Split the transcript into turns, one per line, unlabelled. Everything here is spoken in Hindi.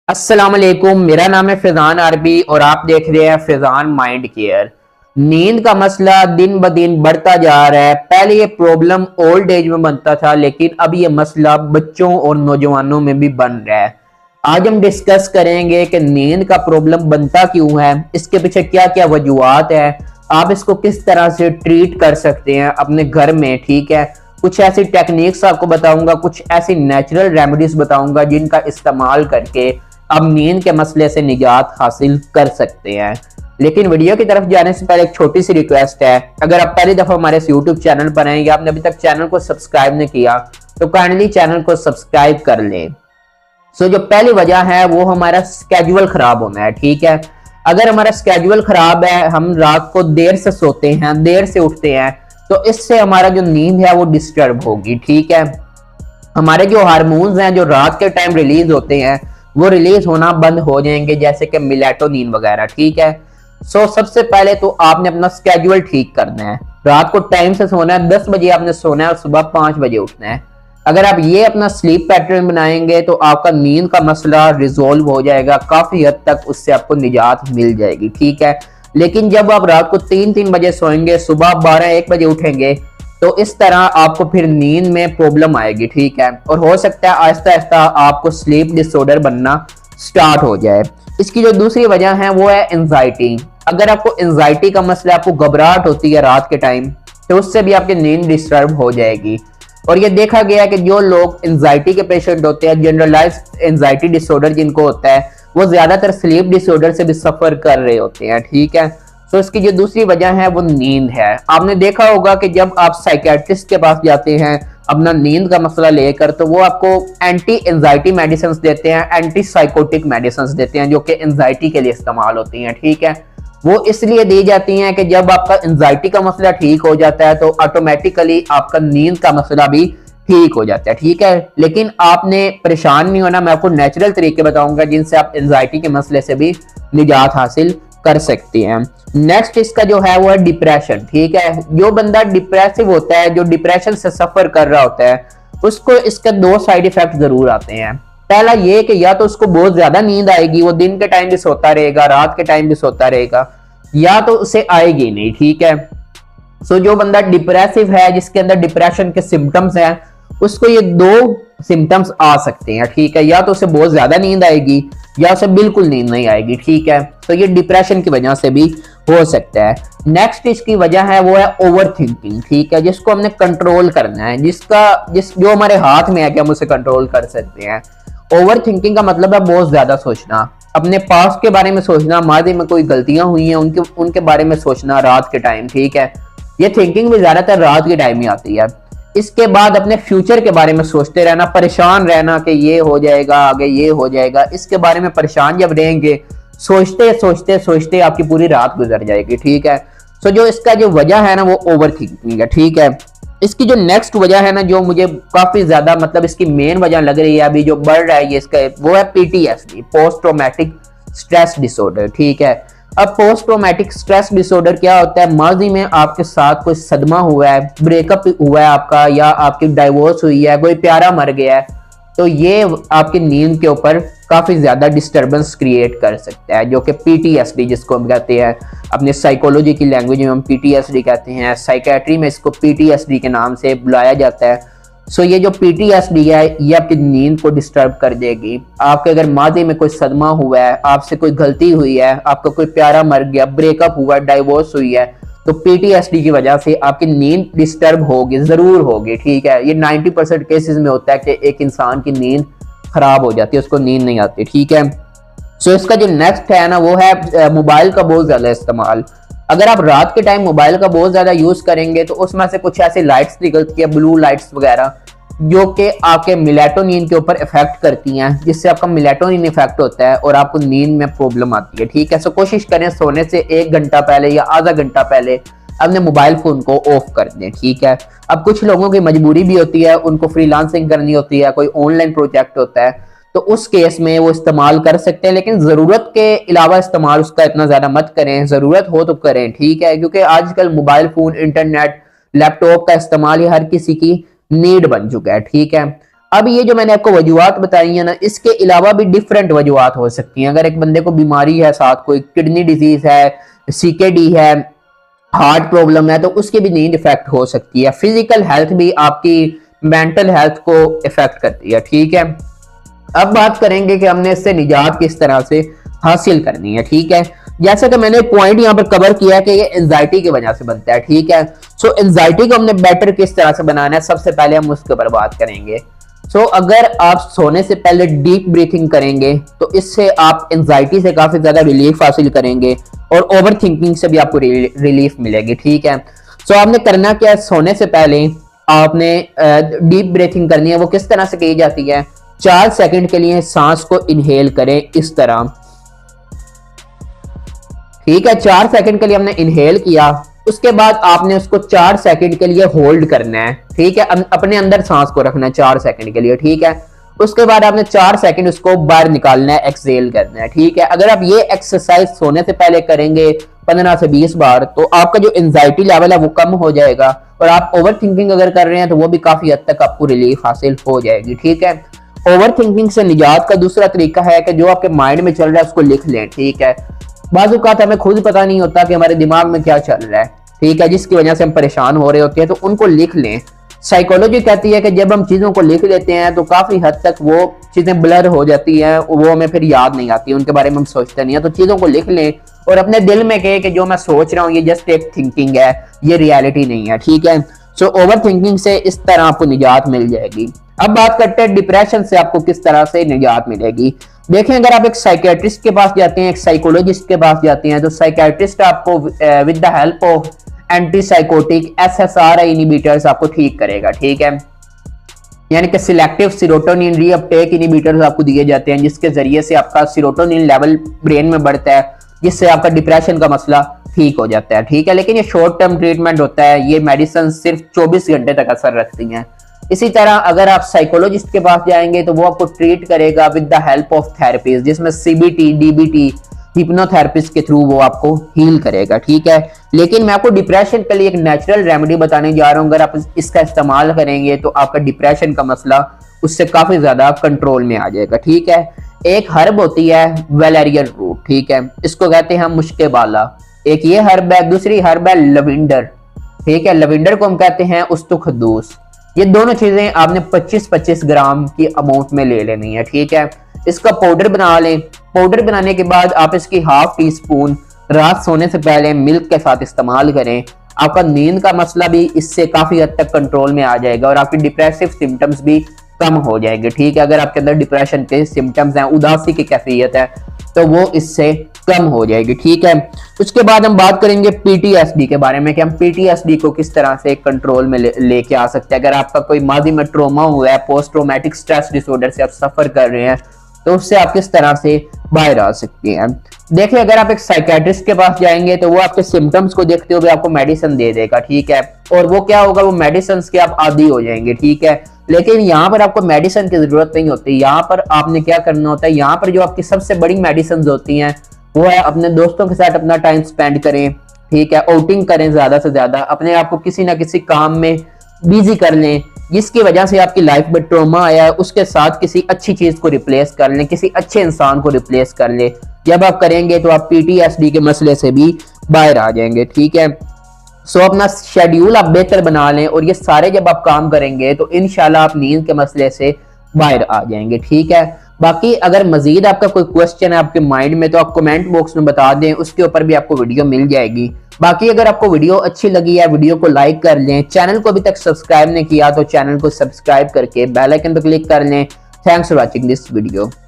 अस्सलाम वालेकुम। मेरा नाम है फैजान अरबी और आप देख रहे हैं फैजान माइंड केयर। नींद का मसला दिन ब दिन बढ़ता जा रहा है। पहले ये प्रॉब्लम ओल्ड एज में बनता था, लेकिन अब ये मसला बच्चों और नौजवानों में भी बन रहा है। आज हम डिस्कस करेंगे कि नींद का प्रॉब्लम बनता क्यों है, इसके पीछे क्या क्या वजूहात है, आप इसको किस तरह से ट्रीट कर सकते हैं अपने घर में। ठीक है, कुछ ऐसी टेक्निक्स आपको बताऊंगा, कुछ ऐसी नेचुरल रेमेडीज बताऊंगा जिनका इस्तेमाल करके आप नींद के मसले से निजात हासिल कर सकते हैं। लेकिन वीडियो की तरफ जाने से पहले एक छोटी सी रिक्वेस्ट है, अगर आप पहली दफा हमारे इस यूट्यूब चैनल पर आए या आपने अभी तक चैनल को सब्सक्राइब नहीं किया तो काइंडली चैनल को सब्सक्राइब कर लें। जो पहली वजह है वो हमारा स्केड्यूल खराब होना है। ठीक है, अगर हमारा स्केड्यूल खराब है, हम रात को देर से सोते हैं, देर से उठते हैं, तो इससे हमारा जो नींद है वो डिस्टर्ब होगी। ठीक है, हमारे जो हार्मोन्स हैं जो रात के टाइम रिलीज होते हैं वो रिलीज होना बंद हो जाएंगे, जैसे कि मेलाटोनिन वगैरह। ठीक है, सबसे पहले तो आपने अपना स्केड्यूल ठीक करना है। रात को टाइम से सोना है, 10 बजे आपने सोना है और सुबह 5 बजे उठना है। अगर आप ये अपना स्लीप पैटर्न बनाएंगे तो आपका नींद का मसला रिजोल्व हो जाएगा, काफी हद तक उससे आपको निजात मिल जाएगी। ठीक है, लेकिन जब आप रात को 3-3 बजे सोएंगे, सुबह 12-1 बजे उठेंगे, तो इस तरह आपको फिर नींद में प्रॉब्लम आएगी। ठीक है, और हो सकता है आहिस्ता आहिस्ता आपको स्लीप डिसऑर्डर बनना स्टार्ट हो जाए। इसकी जो दूसरी वजह है वो है एंजाइटी। अगर आपको एंजाइटी का मसला, आपको घबराहट होती है रात के टाइम, तो उससे भी आपकी नींद डिस्टर्ब हो जाएगी। और ये देखा गया है कि जो लोग एंजाइटी के पेशेंट होते हैं, जनरलाइज्ड एंजाइटी डिसऑर्डर जिनको होता है, वो ज्यादातर स्लीप डिसऑर्डर से भी सफर कर रहे होते हैं। ठीक है, इसकी जो दूसरी वजह है वो नींद है। आपने देखा होगा कि जब आप साइकेट्रिस्ट के पास जाते हैं अपना नींद का मसला लेकर, तो वो आपको एंटी एंजाइटी मेडिसिन देते हैं, एंटी साइकोटिक मेडिसिन देते हैं, जो कि एंजाइटी के लिए इस्तेमाल होती हैं। ठीक है, वो इसलिए दी जाती हैं कि जब आपका एंजाइटी का मसला ठीक हो जाता है तो ऑटोमेटिकली आपका नींद का मसला भी ठीक हो जाता है। ठीक है, लेकिन आपने परेशान नहीं होना, मैं आपको नेचुरल तरीके बताऊंगा जिनसे आप एंजाइटी के मसले से भी निजात हासिल कर सकते हैं। नेक्स्ट इसका जो है वो है डिप्रेशन। ठीक है, जो बंदा डिप्रेसिव होता है, जो डिप्रेशन से सफर कर रहा होता है, उसको इसके 2 साइड इफेक्ट जरूर आते हैं। पहला ये कि या तो उसको बहुत ज्यादा नींद आएगी, वो दिन के टाइम भी सोता रहेगा, रात के टाइम भी सोता रहेगा, या तो उसे आएगी नहीं। ठीक है, जो बंदा डिप्रेसिव है, जिसके अंदर डिप्रेशन के सिम्टम्स हैं, उसको ये 2 सिम्टम्स आ सकते हैं। ठीक है, या तो उसे बहुत ज्यादा नींद आएगी या उसे बिल्कुल नींद नहीं आएगी। ठीक है, तो ये डिप्रेशन की वजह से भी हो सकता है। नेक्स्ट इसकी वजह है वो है ओवर थिंकिंग। ठीक है, जिसको हमने कंट्रोल करना है, जो हमारे हाथ में है कि हम उसे कंट्रोल कर सकते हैं। ओवर थिंकिंग का मतलब है बहुत ज्यादा सोचना, अपने पास्ट के बारे में सोचना, माजी में कोई गलतियां हुई हैं उनके बारे में सोचना रात के टाइम। ठीक है, ये थिंकिंग भी ज्यादातर रात के टाइम ही आती है। इसके बाद अपने फ्यूचर के बारे में सोचते रहना, परेशान रहना कि ये हो जाएगा, आगे ये हो जाएगा, इसके बारे में परेशान जब रहेंगे, सोचते सोचते सोचते आपकी पूरी रात गुजर जाएगी। ठीक है, जो इसका जो वजह है ना वो ओवर थिंकिंग है। ठीक है, इसकी जो नेक्स्ट वजह है ना, जो मुझे काफी ज्यादा मतलब इसकी मेन वजह लग रही है अभी जो बढ़ रहा है ये इसका, वो है PTSD, post traumatic stress disorder. ठीक है, अब पोस्ट ट्रॉमेटिक स्ट्रेस डिसऑर्डर क्या होता है, माजी में आपके साथ कोई सदमा हुआ है, ब्रेकअप हुआ है आपका, या आपकी डाइवोर्स हुई है, कोई प्यारा मर गया है, तो ये आपकी नींद के ऊपर काफी ज्यादा डिस्टरबेंस क्रिएट कर सकता है, जो कि PTSD जिसको हम कहते हैं, अपने साइकोलॉजी की लैंग्वेज में हम PTSD कहते हैं, साइकेट्री में इसको PTSD के नाम से बुलाया जाता है। ये जो PTSD है ये आपकी नींद को डिस्टर्ब कर देगी। आपके अगर माजी में कोई सदमा हुआ है, आपसे कोई गलती हुई है, आपका कोई प्यारा मर गया, ब्रेकअप हुआ, डाइवोर्स हुई है, तो PTSD की वजह से आपकी नींद डिस्टर्ब होगी, जरूर होगी। ठीक है, ये 90% केसेस में होता है कि एक इंसान की नींद खराब हो जाती है, उसको नींद नहीं आती। ठीक है, इसका जो नेक्स्ट है ना वो है मोबाइल का बहुत ज्यादा इस्तेमाल। अगर आप रात के टाइम मोबाइल का बहुत ज्यादा यूज करेंगे तो उसमें से कुछ ऐसी लाइट्स निकलती है, ब्लू लाइट्स वगैरह, जो कि आपके मेलाटोनिन के ऊपर इफेक्ट करती हैं, जिससे आपका मेलाटोनिन इफेक्ट होता है और आपको नींद में प्रॉब्लम आती है। ठीक है, कोशिश करें सोने से 1 घंटा पहले या आधा घंटा पहले अपने मोबाइल फोन को ऑफ कर दें। ठीक है, अब कुछ लोगों की मजबूरी भी होती है, उनको फ्रीलांसिंग करनी होती है, कोई ऑनलाइन प्रोजेक्ट होता है, तो उस केस में वो इस्तेमाल कर सकते हैं, लेकिन जरूरत के अलावा इस्तेमाल उसका इतना ज्यादा मत करें, जरूरत हो तो करें। ठीक है, क्योंकि आजकल मोबाइल फोन, इंटरनेट, लैपटॉप का इस्तेमाल ही हर किसी की नीड बन चुका है। ठीक है, अब ये जो मैंने आपको वजूहात बताई है ना, इसके अलावा भी डिफरेंट वजूहात हो सकती हैं। अगर एक बंदे को बीमारी है, साथ कोई किडनी डिजीज है, सीकेडी है, हार्ट प्रॉब्लम है, तो उसकी भी नींद इफेक्ट हो सकती है। फिजिकल हेल्थ भी आपकी मेंटल हेल्थ को इफेक्ट करती है, ठीक है। अब बात करेंगे कि हमने इससे निजात किस तरह से हासिल करनी है, ठीक है। जैसे कि मैंने पॉइंट यहाँ पर कवर किया है कि ये एंजाइटी की वजह से बनता है, ठीक है। सो एंजाइटी को हमने बेटर किस तरह से बनाना है, सबसे पहले हम उसके ऊपर बात करेंगे। सो अगर आप सोने से पहले डीप ब्रीथिंग करेंगे तो इससे आप एंजाइटी से काफी ज्यादा रिलीफ हासिल करेंगे और ओवर थिंकिंग से भी आपको रिलीफ मिलेगी, ठीक है। सो आपने करना क्या है, सोने से पहले आपने डीप ब्रीथिंग करनी है। वो किस तरह से की जाती है, 4 सेकंड के लिए सांस को इनहेल करें इस तरह, ठीक है। 4 सेकंड के लिए हमने इनहेल किया, उसके बाद आपने उसको 4 सेकंड के लिए होल्ड करना है, ठीक है। अपने अंदर सांस को रखना है 4 सेकंड के लिए, ठीक है। उसके बाद आपने 4 सेकंड उसको बाहर निकालना है, एक्सहेल करना है, ठीक है। अगर आप ये एक्सरसाइज सोने से पहले करेंगे 15 से 20 बार, तो आपका जो एंजाइटी लेवल है वो कम हो जाएगा और आप ओवर थिंकिंग अगर कर रहे हैं तो वो भी काफी हद तक आपको रिलीफ हासिल हो जाएगी, ठीक है। ओवर थिंकिंग से निजात का दूसरा तरीका है कि जो आपके माइंड में चल रहा है उसको लिख लें, ठीक है। बाज़ औक़ात हमें खुद पता नहीं होता कि हमारे दिमाग में क्या चल रहा है, ठीक है, जिसकी वजह से हम परेशान हो रहे होते हैं, तो उनको लिख लें। साइकोलॉजी कहती है कि जब हम चीज़ों को लिख लेते हैं तो काफ़ी हद तक वो चीज़ें ब्लर हो जाती हैं, वो हमें फिर याद नहीं आती, उनके बारे में हम सोचते नहीं है। तो चीज़ों को लिख लें और अपने दिल में कहे कि जो मैं सोच रहा हूँ ये जस्ट एक थिंकिंग है, ये रियलिटी नहीं है, ठीक है। सो ओवर थिंकिंग से इस तरह आपको निजात मिल जाएगी। अब बात करते हैं डिप्रेशन से आपको किस तरह से निजात मिलेगी। देखें, अगर आप एक साइकेट्रिस्ट के पास जाते हैं, एक साइकोलॉजिस्ट के पास जाते हैं, तो साइकेट्रिस्ट आपको with the help of anti psychotic SSRI inhibitors आपको ठीक करेगा, ठीक है। यानी कि सिलेक्टिव सीरोटोनिन रीअपटेक इनिबिटर्स आपको दिए जाते हैं, जिसके जरिए से आपका सीरोटोनिन लेवल ब्रेन में बढ़ता है, जिससे आपका डिप्रेशन का मसला ठीक हो जाता है, ठीक है। लेकिन ये शॉर्ट टर्म ट्रीटमेंट होता है, ये मेडिसिन सिर्फ 24 घंटे तक असर रखती हैं। इसी तरह अगर आप साइकोलॉजिस्ट के पास जाएंगे तो वो आपको ट्रीट करेगा with the help of therapies, जिसमें CBT DBT हिप्नोथेरेपिस्ट के थ्रू वो आपको हील करेगा, ठीक है। लेकिन मैं आपको डिप्रेशन के लिए एक नेचुरल रेमेडी बताने जा रहा हूँ। अगर आप इसका इस्तेमाल करेंगे तो आपका डिप्रेशन का मसला उससे काफी ज्यादा कंट्रोल में आ जाएगा, ठीक है। एक हर्ब होती है वेलेरियन रूट, ठीक है, इसको कहते हैं मुश्के बाला। एक ये हर्ब है, दूसरी हर्ब है लविंडर, ठीक है। लविंडर को हम कहते हैं उस्तुखदूस। ये दोनों चीजें आपने 25-25 ग्राम की अमाउंट में ले लेनी है, ठीक है। इसका पाउडर बना लें। पाउडर बनाने के बाद आप इसकी ½ टीस्पून रात सोने से पहले मिल्क के साथ इस्तेमाल करें। आपका नींद का मसला भी इससे काफी हद तक कंट्रोल में आ जाएगा और आपकी डिप्रेसिव सिम्टम्स भी कम हो जाएंगे, ठीक है। अगर आपके अंदर डिप्रेशन के सिम्टम्स हैं, उदासी की कैफियत है, तो वो इससे कम हो जाएगी, ठीक है। उसके बाद हम बात करेंगे PTSD के बारे में कि हम PTSD को किस तरह से कंट्रोल में लेके आ सकते हैं। अगर आपका कोई माजी में ट्रोमा हुआ है, पोस्ट ट्रोमेटिक स्ट्रेस डिसऑर्डर से आप सफर कर रहे हैं, तो उससे आप किस तरह से बाहर आ सकते हैं। देखिए, अगर आप एक साइकेट्रिस्ट के पास जाएंगे तो वो आपके सिम्टम्स को देखते हुए आपको मेडिसिन दे देगा, ठीक है। और वो क्या होगा, वो मेडिसिन के आप आदी हो जाएंगे, ठीक है। लेकिन यहाँ पर आपको मेडिसिन की जरूरत नहीं होती। यहाँ पर आपने क्या करना होता है, यहाँ पर जो आपकी सबसे बड़ी मेडिसिन होती हैं वो है अपने दोस्तों के साथ अपना टाइम स्पेंड करें, ठीक है। आउटिंग करें, ज्यादा से ज्यादा अपने आप को किसी ना किसी काम में बिजी कर लें जिसकी वजह से आपकी लाइफ में ट्रॉमा आया है, उसके साथ किसी अच्छी चीज को रिप्लेस कर लें, किसी अच्छे इंसान को रिप्लेस कर लें। जब आप करेंगे तो आप PTSD के मसले से भी बाहर आ जाएंगे, ठीक है। सो अपना शेड्यूल आप बेहतर बना लें और ये सारे जब आप काम करेंगे तो इंशाल्लाह आप नींद के मसले से बाहर आ जाएंगे, ठीक है। बाकी अगर मजीद आपका कोई क्वेश्चन है आपके माइंड में तो आप कमेंट बॉक्स में बता दें, उसके ऊपर भी आपको वीडियो मिल जाएगी। बाकी अगर आपको वीडियो अच्छी लगी है, वीडियो को लाइक कर लें। चैनल को अभी तक सब्सक्राइब नहीं किया तो चैनल को सब्सक्राइब करके बेल आइकन पर क्लिक कर लें। Thanks for watching this video.